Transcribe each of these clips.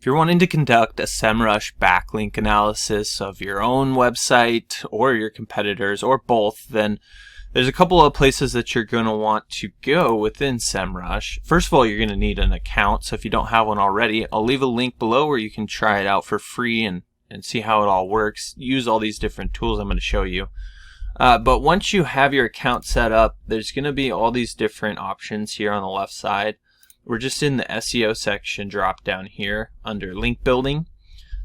If you're wanting to conduct a Semrush backlink analysis of your own website or your competitors or both, then there's a couple of places that you're going to want to go within Semrush. First of all, you're going to need an account. So if you don't have one already, I'll leave a link below where you can try it out for free and see how it all works. Use all these different tools I'm going to show you. But once you have your account set up, there's going to be all these different options here on the left side. We're just in the SEO section drop down here under link building,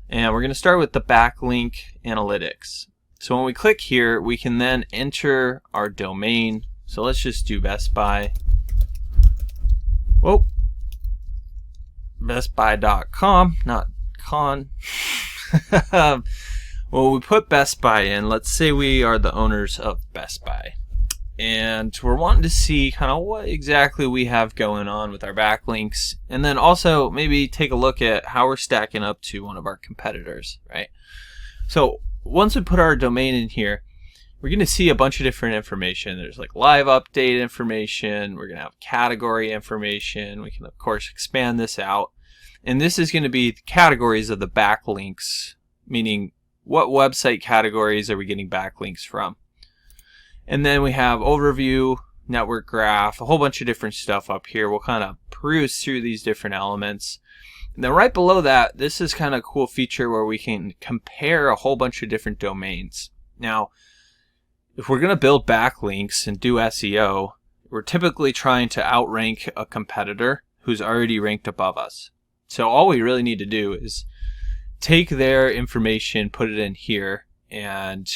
and we're going to start with the backlink analytics. So when we click here, we can then enter our domain. So let's just do Best Buy. Whoa, bestbuy.com, not con. Well, we put Best Buy in. Let's say we are the owners of Best Buy, and we're wanting to see kind of what exactly we have going on with our backlinks, and then also maybe take a look at how we're stacking up to one of our competitors, right? So once we put our domain in here, we're going to see a bunch of different information. There's like live update information. We're going to have category information. We can of course expand this out, and this is going to be the categories of the backlinks, meaning what website categories are we getting backlinks from. And then we have overview, network graph, a whole bunch of different stuff up here. We'll kind of peruse through these different elements. And then right below that, this is kind of a cool feature where we can compare a whole bunch of different domains. Now, if we're going to build backlinks and do SEO, we're typically trying to outrank a competitor who's already ranked above us. So all we really need to do is take their information, put it in here, and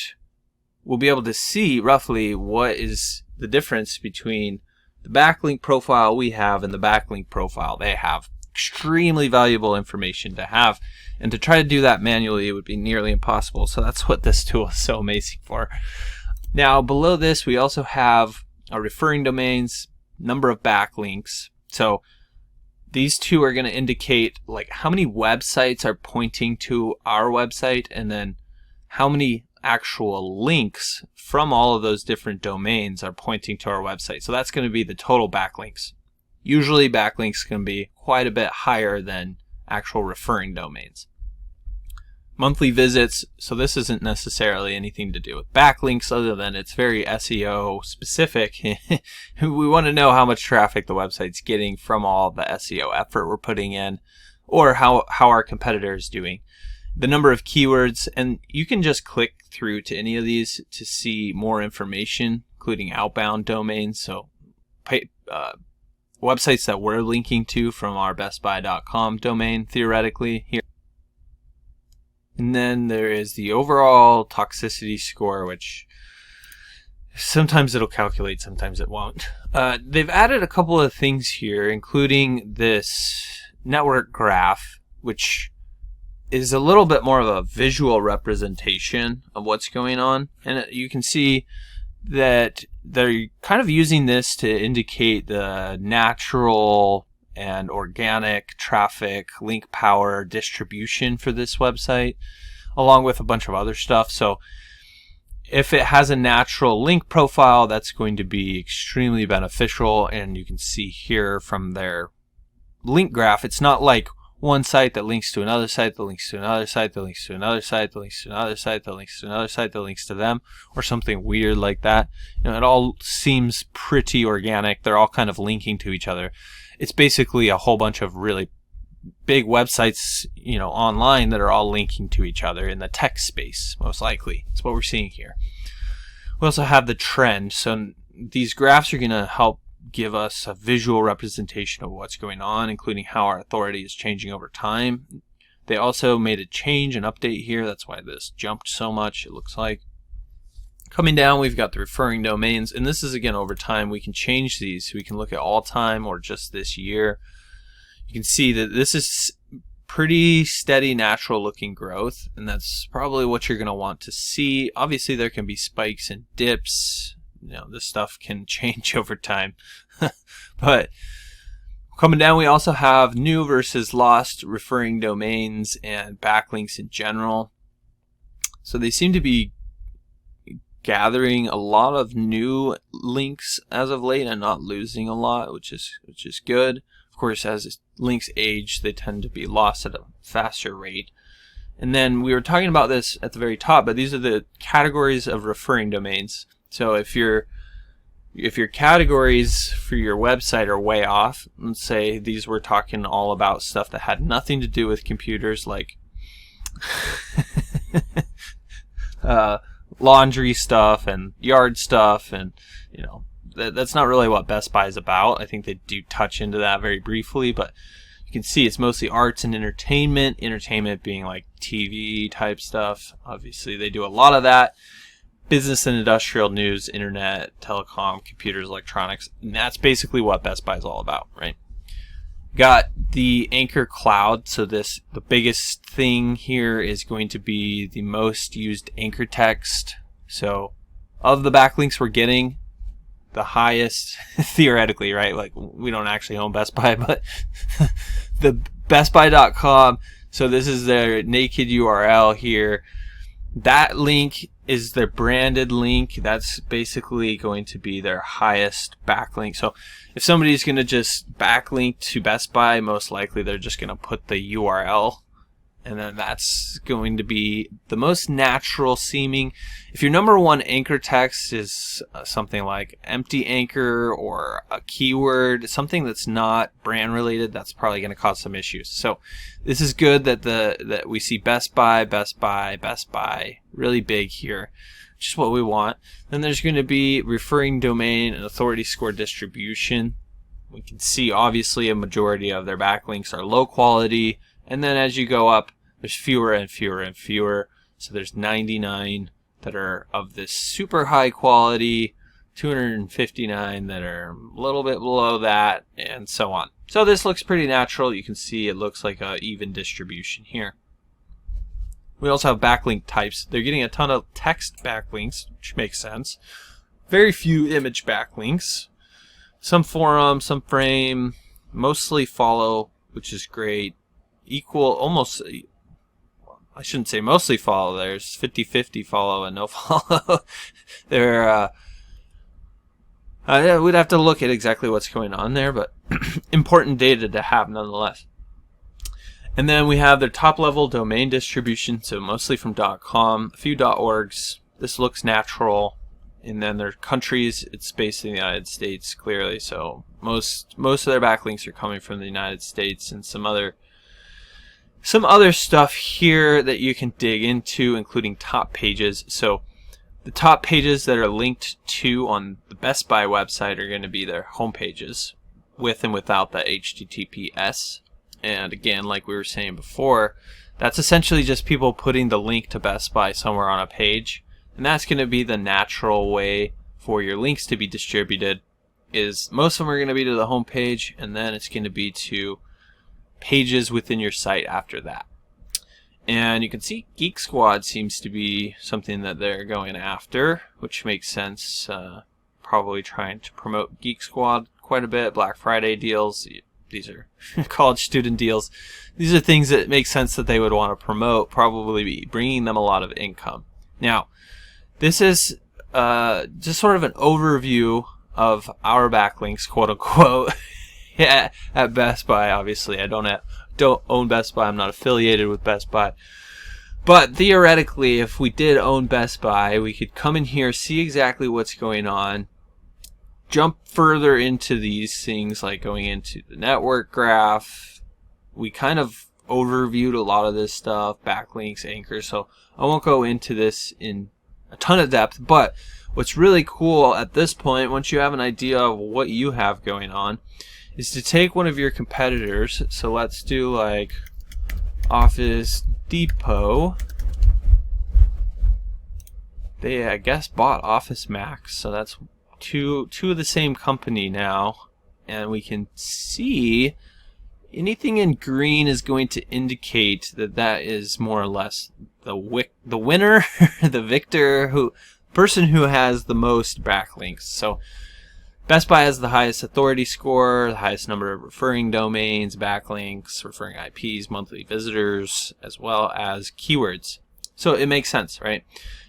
we'll be able to see roughly what is the difference between the backlink profile we have and the backlink profile they have. Extremely valuable information to have, and to try to do that manually it would be nearly impossible. So that's what this tool is so amazing for. Now below this we also have our referring domains, number of backlinks. So these two are going to indicate like how many websites are pointing to our website, and then how many actual links from all of those different domains are pointing to our website. So that's going to be the total backlinks. Usually backlinks can be quite a bit higher than actual referring domains. Monthly visits, so this isn't necessarily anything to do with backlinks other than it's very SEO specific. We want to know how much traffic the website's getting from all the SEO effort we're putting in, or how our competitor is doing. The number of keywords, and you can just click through to any of these to see more information, including outbound domains, so websites that we're linking to from our bestbuy.com domain theoretically here. And then there is the overall toxicity score, which sometimes it'll calculate, sometimes it won't. They've added a couple of things here, including this network graph, which is a little bit more of a visual representation of what's going on. And you can see that they're kind of using this to indicate the natural and organic traffic, link power distribution for this website, along with a bunch of other stuff. So if it has a natural link profile, that's going to be extremely beneficial. And you can see here from their link graph, it's not like one site that links to another site, that links to another site, that links to another site, that links to another site, that links to another site, that links to them, or something weird like that. You know, it all seems pretty organic. They're all kind of linking to each other. It's basically a whole bunch of really big websites, you know, online that are all linking to each other in the tech space, most likely. That's what we're seeing here. We also have the trend. So these graphs are going to help give us a visual representation of what's going on, including how our authority is changing over time. They also made a change, an update here. That's why this jumped so much, it looks like. Coming down, we've got the referring domains, and this is again over time. We can change these. We can look at all time or just this year. You can see that this is pretty steady, natural looking growth, and that's probably what you're going to want to see. Obviously, there can be spikes and dips. You know, this stuff can change over time. But coming down, we also have new versus lost referring domains and backlinks in general. So they seem to be gathering a lot of new links as of late and not losing a lot, which is good. Of course, as links age, they tend to be lost at a faster rate. And then we were talking about this at the very top, but these are the categories of referring domains. So if your categories for your website are way off, let's say these were talking all about stuff that had nothing to do with computers, like laundry stuff and yard stuff, and that's not really what Best Buy is about. I think they do touch into that very briefly, but you can see it's mostly arts and entertainment being like TV type stuff. Obviously they do a lot of that. Business and industrial news, internet, telecom, computers, electronics, and that's basically what Best Buy is all about, right? Got the Anchor Cloud, so the biggest thing here is going to be the most used anchor text. So of the backlinks we're getting, the highest, theoretically, right? Like, we don't actually own Best Buy, but the bestbuy.com, so this is their naked URL here. That link is their branded link. That's basically going to be their highest backlink. So if somebody's going to just backlink to Best Buy, most likely they're just going to put the URL, and then that's going to be the most natural seeming. If your number one anchor text is something like empty anchor or a keyword, something that's not brand related, that's probably going to cause some issues. So this is good that we see Best Buy really big here, which is what we want. Then there's going to be referring domain and authority score distribution. We can see obviously a majority of their backlinks are low quality, and then as you go up, there's fewer and fewer and fewer. So there's 99 that are of this super high quality, 259 that are a little bit below that, and so on. So this looks pretty natural. You can see it looks like an even distribution here. We also have backlink types. They're getting a ton of text backlinks, which makes sense. Very few image backlinks. Some forum, some frame, mostly follow, which is great. Almost, I shouldn't say mostly follow. There's 50-50 follow and no follow. We'd have to look at exactly what's going on there, but important data to have nonetheless. And then we have their top level domain distribution, so mostly from .com, a few .orgs. This looks natural. And then their countries, it's based in the United States clearly, so most of their backlinks are coming from the United States, and some other stuff here that you can dig into, including top pages. So the top pages that are linked to on the Best Buy website are going to be their home pages, with and without the HTTPS. And again, like we were saying before, that's essentially just people putting the link to Best Buy somewhere on a page. And that's going to be the natural way for your links to be distributed. Is most of them are going to be to the home page, and then it's going to be to pages within your site after that. And you can see Geek Squad seems to be something that they're going after, which makes sense. Probably trying to promote Geek Squad quite a bit. Black Friday deals. These are college student deals. These are things that make sense that they would want to promote, probably be bringing them a lot of income. Now, this is just sort of an overview of our backlinks, quote unquote, at Best Buy. Obviously, I don't own Best Buy. I'm not affiliated with Best Buy. But theoretically, if we did own Best Buy, we could come in here, see exactly what's going on, jump further into these things, like going into the network graph. We kind of overviewed a lot of this stuff, backlinks, anchors, so I won't go into this in a ton of depth. But what's really cool at this point, once you have an idea of what you have going on, is to take one of your competitors. So let's do like Office Depot. They, I guess, bought Office Max, so that's two of the same company now, and we can see anything in green is going to indicate that is more or less the winner, the victor, person who has the most backlinks. So Best Buy has the highest authority score, the highest number of referring domains, backlinks, referring IPs, monthly visitors, as well as keywords. So it makes sense, right?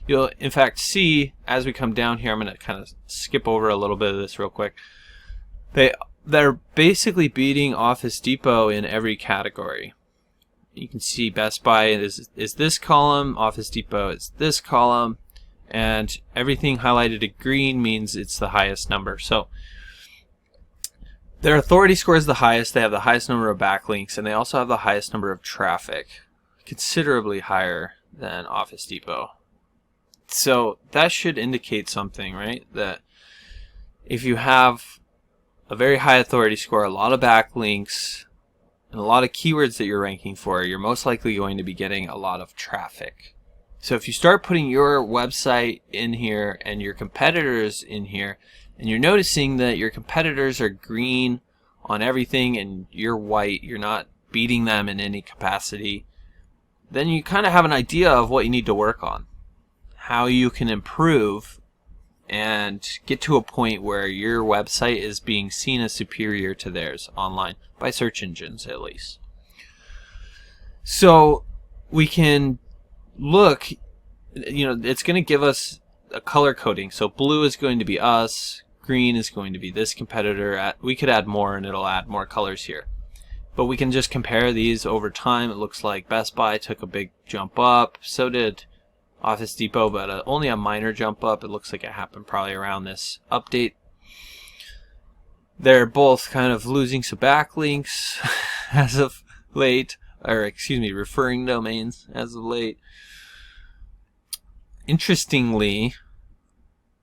You'll in fact see as we come down here, I'm going to kind of skip over a little bit of this real quick. They they're basically beating Office Depot in every category. You can see Best Buy is this column, Office Depot is this column, and everything highlighted in green means it's the highest number. So their authority score is the highest, they have the highest number of backlinks, and they also have the highest number of traffic, considerably higher than Office Depot. So that should indicate something, right? That if you have a very high authority score, a lot of backlinks, and a lot of keywords that you're ranking for, you're most likely going to be getting a lot of traffic. So if you start putting your website in here and your competitors in here, and you're noticing that your competitors are green on everything and you're white, you're not beating them in any capacity, then you kind of have an idea of what you need to work on, how you can improve and get to a point where your website is being seen as superior to theirs online, by search engines at least. So we can look, it's going to give us a color coding. So blue is going to be us, green is going to be this competitor. We could add more and it'll add more colors here. But we can just compare these over time. It looks like Best Buy took a big jump up, so did Office Depot, but only a minor jump up. It looks like it happened probably around this update. They're both kind of losing some backlinks as of late, or excuse me, referring domains as of late. Interestingly,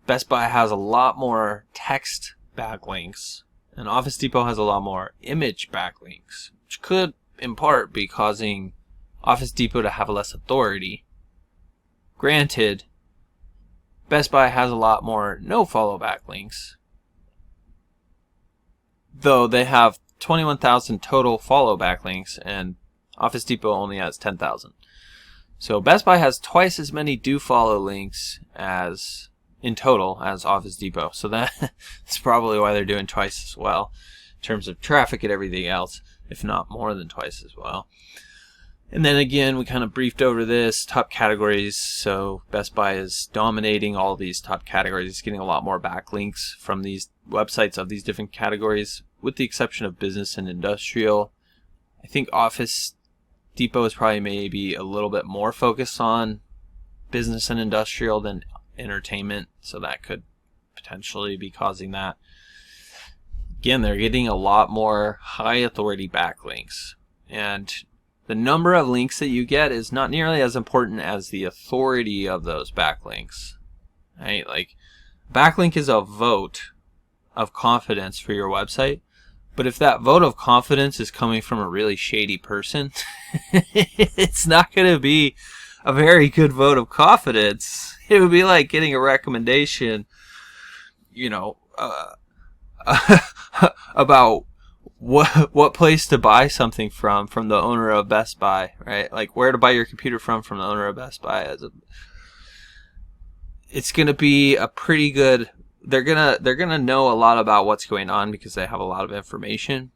Best Buy has a lot more text backlinks, and Office Depot has a lot more image backlinks, which could in part be causing Office Depot to have less authority. Granted, Best Buy has a lot more no-follow backlinks, though they have 21,000 total follow backlinks and Office Depot only has 10,000. So Best Buy has twice as many do-follow links as in total as Office Depot. So that's probably why they're doing twice as well in terms of traffic and everything else, if not more than twice as well. And then again, we kind of briefed over this, top categories. So Best Buy is dominating all these top categories. It's getting a lot more backlinks from these websites of these different categories, with the exception of business and industrial. I think Office Depot is probably maybe a little bit more focused on business and industrial than entertainment, so that could potentially be causing that. Again, they're getting a lot more high authority backlinks, and the number of links that you get is not nearly as important as the authority of those backlinks. Right? Like, backlink is a vote of confidence for your website, but if that vote of confidence is coming from a really shady person, it's not going to be a very good vote of confidence. It would be like getting a recommendation, about what place to buy something from the owner of Best Buy, right? Like where to buy your computer from the owner of Best Buy. It's going to be a pretty good. They're gonna know a lot about what's going on because they have a lot of information.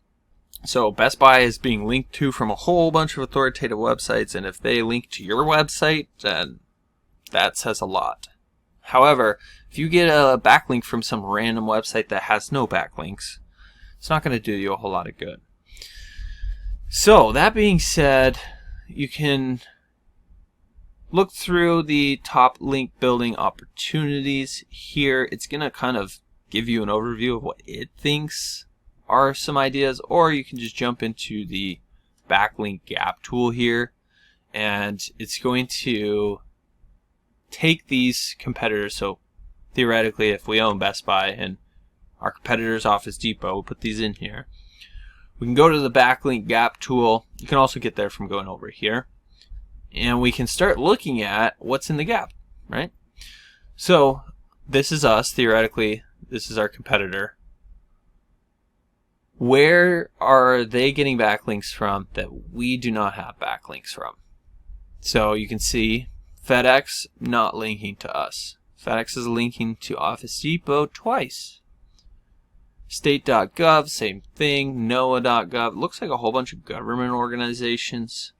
So Best Buy is being linked to from a whole bunch of authoritative websites, and if they link to your website, then that says a lot. However, if you get a backlink from some random website that has no backlinks, it's not going to do you a whole lot of good. So that being said, you can look through the top link building opportunities here. It's going to kind of give you an overview of what it thinks are some ideas, or you can just jump into the backlink gap tool here, and it's going to take these competitors. So theoretically, if we own Best Buy and our competitor's Office Depot, we'll put these in here. We can go to the backlink gap tool. You can also get there from going over here, and we can start looking at what's in the gap, right? So this is us, theoretically. This is our competitor. Where are they getting backlinks from that we do not have backlinks from? So you can see FedEx not linking to us. FedEx is linking to Office Depot twice. State.gov, same thing. NOAA.gov, looks like a whole bunch of government organizations.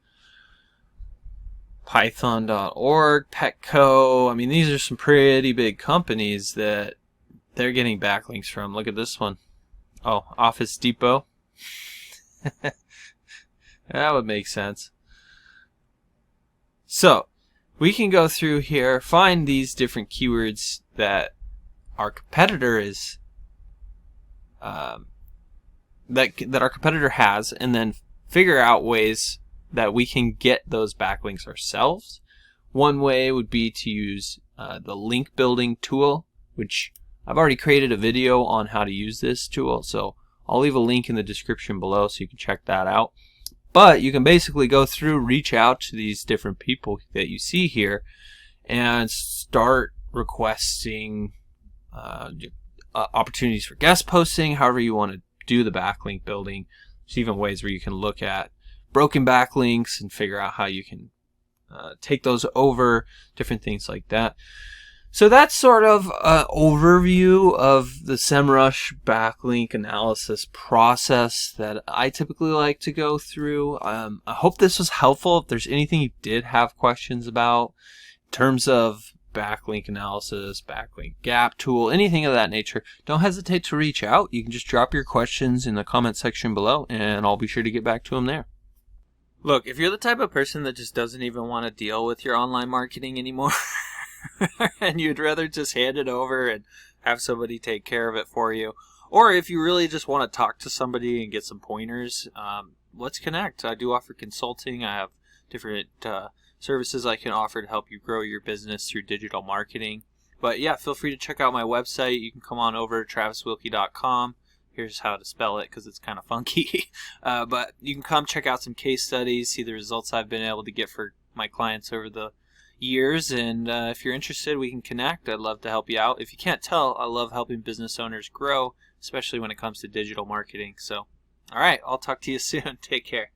Python.org, Petco. I mean, these are some pretty big companies that they're getting backlinks from. Look at this one. Oh, Office Depot. That would make sense. So we can go through here, find these different keywords that our competitor is that our competitor has, and then figure out ways that we can get those backlinks ourselves. One way would be to use the link building tool, which I've already created a video on how to use this tool, so I'll leave a link in the description below so you can check that out. But you can basically go through, reach out to these different people that you see here, and start requesting opportunities for guest posting, however you want to do the backlink building. There's even ways where you can look at broken backlinks and figure out how you can take those over, different things like that. So that's sort of an overview of the Semrush Backlink Analysis process that I typically like to go through. I hope this was helpful. If there's anything you did have questions about in terms of backlink analysis, backlink gap tool, anything of that nature, don't hesitate to reach out. You can just drop your questions in the comment section below, and I'll be sure to get back to them there. Look, if you're the type of person that just doesn't even want to deal with your online marketing anymore, and you'd rather just hand it over and have somebody take care of it for you, or if you really just want to talk to somebody and get some pointers, let's connect. I do offer consulting. I have different services I can offer to help you grow your business through digital marketing. But yeah, feel free to check out my website. You can come on over to traviswilkie.com. Here's how to spell it because it's kind of funky. But you can come check out some case studies, see the results I've been able to get for my clients over the years, and if you're interested, we can connect. I'd love to help you out. If you can't tell, I love helping business owners grow, especially when it comes to digital marketing. So, all right, I'll talk to you soon. Take care.